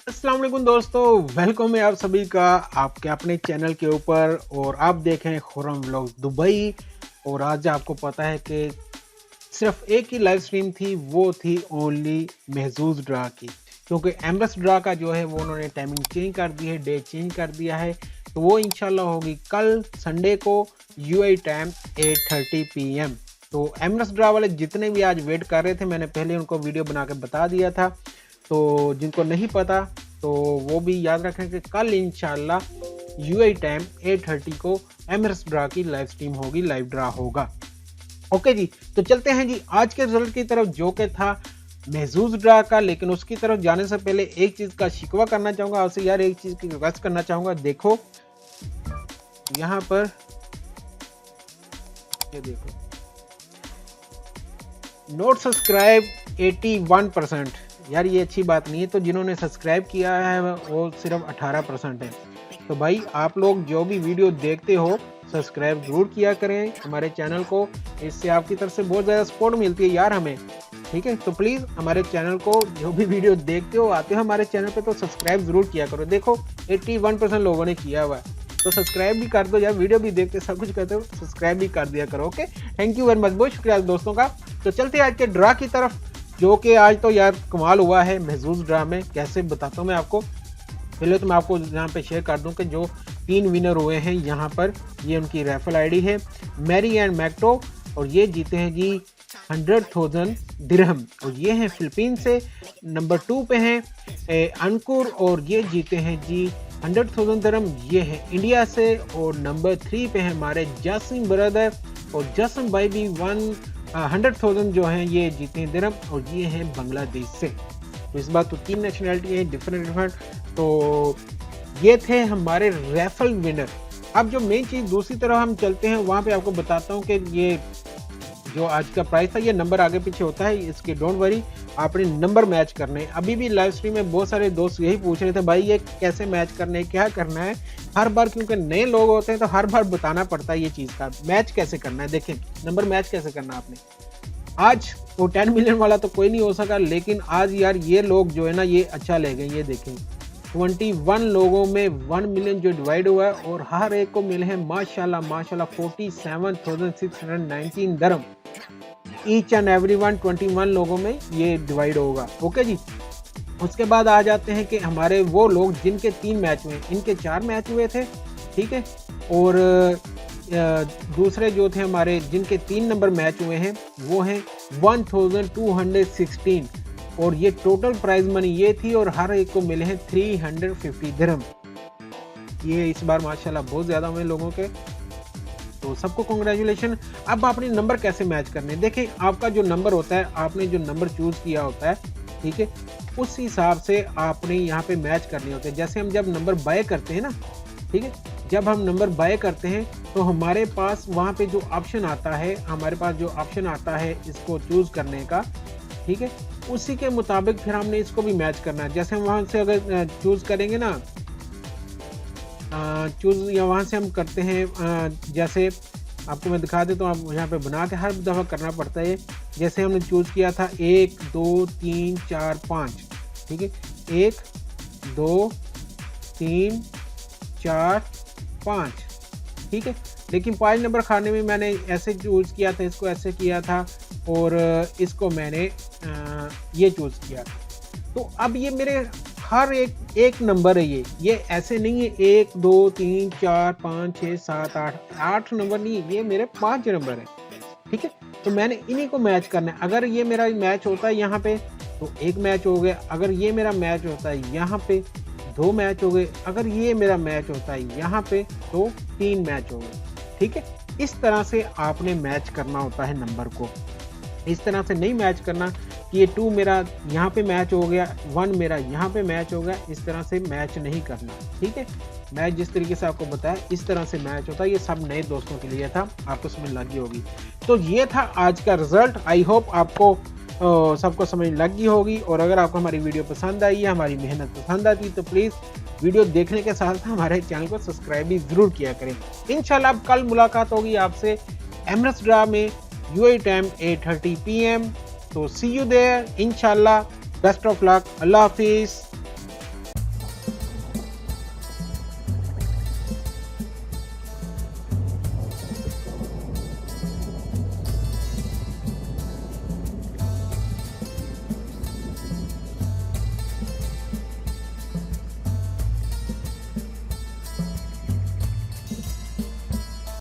अस्सलाम वालेकुम दोस्तों, वेलकम है आप सभी का आपके अपने चैनल के ऊपर। और आप देखें खुर्रम व्लॉग्स दुबई। और आज आपको पता है कि सिर्फ एक ही लाइव स्ट्रीम थी, वो थी ओनली महजूज ड्रा की, क्योंकि एमरस ड्रा का जो है वो उन्होंने टाइमिंग चेंज कर दी है, डेट चेंज कर दिया है। तो वो इंशाल्लाह होगी कल संडे को यूएई टाइम 8:30 PM। तो एमरस ड्रा वाले जितने भी आज वेट कर रहे थे, मैंने पहले उनको वीडियो बना के बता दिया था। तो जिनको नहीं पता तो वो भी याद रखें कि कल इंशाल्लाह यूएई टाइम 8:30 को एमरस ड्रा की लाइव स्ट्रीम होगी, लाइव ड्रा होगा। ओके जी, तो चलते हैं जी आज के रिजल्ट की तरफ, जो कि था महजूज ड्रा का। लेकिन उसकी तरफ जाने से पहले एक चीज का शिकवा करना चाहूंगा आपसे यार, एक चीज की रिक्वेस्ट करना चाहूंगा। देखो यहाँ पर, ये देखो नोट सब्सक्राइब 81%। यार ये अच्छी बात नहीं है। तो जिन्होंने सब्सक्राइब किया है वो सिर्फ 18% है। तो भाई आप लोग जो भी वीडियो देखते हो सब्सक्राइब जरूर किया करें हमारे चैनल को, इससे आपकी तरफ से बहुत ज़्यादा सपोर्ट मिलती है यार हमें। ठीक है, तो प्लीज़ हमारे चैनल को, जो भी वीडियो देखते हो आते हो हमारे चैनल पे, तो सब्सक्राइब जरूर किया करो। देखो 81% लोगों ने किया हुआ है, तो सब्सक्राइब भी कर दो यार। वीडियो भी देखते सब कुछ करते हो, सब्सक्राइब भी कर दिया करो। Okay, thank you very much, बहुत शुक्रिया दोस्तों का। तो चलते हैं आज के ड्रा की तरफ, जो कि आज तो यार कमाल हुआ है महजूज ड्रा में। कैसे बताता हूँ मैं आपको। पहले तो मैं आपको यहाँ पे शेयर कर दूं कि जो 3 विनर हुए हैं यहाँ पर, ये उनकी रेफल आईडी है, मैरी एंड मैक्टो। और ये जीते हैं जी 100,000 दिरहम, और ये हैं फिलीपीन से। नंबर 2 पे हैं अंकुर, और ये जीते हैं जी 100,000 दिरहम, ये है इंडिया से। और नंबर 3 पे हैं हमारे जासिम ब्रदर, और जासिम भाई भी 100,000 जो हैं ये जीते हैं दिरहम, और ये हैं बांग्लादेश से। तो इस बार तो 3 नेशनैलिटी है, डिफरेंट। तो ये थे हमारे रेफल विनर। अब जो मेन चीज़ दूसरी तरफ हम चलते हैं, वहाँ पे आपको बताता हूँ कि ये जो आज का प्राइस था, ये नंबर आगे पीछे होता है, इसके डोंट वरी, आपने नंबर मैच करने हैं। अभी भी लाइव स्ट्रीम में बहुत सारे दोस्त यही पूछ रहे थे, भाई ये कैसे मैच करने हैं, क्या करना है हर बार, क्योंकि नए लोग होते हैं तो हर बार बताना पड़ता है ये चीज़ का। मैच कैसे करना है, देखें नंबर मैच कैसे करना है आपने। आज वो 10 मिलियन वाला तो कोई नहीं हो सका, लेकिन आज यार ये लोग जो है ना ये अच्छा ले गए। ये देखें 21 लोगों में 1 मिलियन जो डिवाइड हुआ है, और हर एक को मिले हैं माशाल्लाह 47,619 दरम। ईच एंड एवरी वन 21 लोगों में ये डिवाइड होगा। ओके जी, उसके बाद आ जाते हैं कि हमारे वो लोग जिनके 3 मैच हुए, इनके 4 मैच हुए थे, ठीक है। और दूसरे जो थे हमारे जिनके 3 नंबर मैच हुए हैं, वो हैं 1216, और ये टोटल प्राइज मनी ये थी, और हर एक को मिले हैं 350 दिरहम। ये इस बार माशाल्लाह बहुत ज़्यादा हुए लोगों के, तो सबको कॉन्ग्रेचुलेशन। अब आपने नंबर कैसे मैच करने, देखें आपका जो नंबर होता है, आपने जो नंबर चूज़ किया होता है, ठीक है, उस हिसाब से आपने यहाँ पे मैच करने होते हैं। जैसे हम जब नंबर बाय करते हैं ना, ठीक है, जब हम नंबर बाय करते हैं तो हमारे पास वहाँ पे जो ऑप्शन आता है, हमारे पास जो ऑप्शन आता है इसको चूज़ करने का, ठीक है, उसी के मुताबिक फिर हमने इसको भी मैच करना है। जैसे हम वहाँ से अगर चूज़ करेंगे ना, चूज़ या वहाँ से हम करते हैं, जैसे आपको मैं दिखा देता हूँ, आप यहाँ पे बना के हर दफ़ा करना पड़ता है। जैसे हमने चूज़ किया था 1 2 3 4 5, ठीक है, 1 2 3 4 5, ठीक है। लेकिन 5 नंबर खाने में मैंने ऐसे चूज़ किया था, इसको ऐसे किया था, और इसको मैंने ये चूज़ किया था। तो अब ये मेरे हर एक नंबर है, ये ऐसे नहीं है 1 2 3 4 5 6 7 8 नंबर नहीं, ये मेरे 5 नंबर है, ठीक है। तो मैंने इन्हीं को मैच करना है। अगर ये मेरा मैच होता है यहाँ पे तो 1 मैच हो गया, अगर ये मेरा मैच होता है यहाँ पे 2 मैच हो गए, अगर ये मेरा मैच होता है यहाँ पे तो 3 मैच हो गए, ठीक है। इस तरह से आपने मैच करना होता है नंबर को। इस तरह से नहीं मैच करना कि ये 2 मेरा यहाँ पे मैच हो गया, 1 मेरा यहाँ पे मैच हो गया, इस तरह से मैच नहीं करना, ठीक है। मैच जिस तरीके से आपको बताया इस तरह से मैच होता है। ये सब नए दोस्तों के लिए था, आपको समझ लगी होगी। तो ये था आज का रिजल्ट। आई होप आपको सबको समझ लगी होगी। और अगर आपको हमारी वीडियो पसंद आई है, हमारी मेहनत पसंद आती, तो प्लीज़ वीडियो देखने के साथ साथ हमारे चैनल को सब्सक्राइब भी ज़रूर किया करें। इंशाल्लाह अब कल मुलाकात होगी आपसे एमरस ड्रा में, यूएई टाइम 8:30 PM। तो सी यू देयर इंशाल्लाह। बेस्ट ऑफ लक, अल्लाह हाफिज़।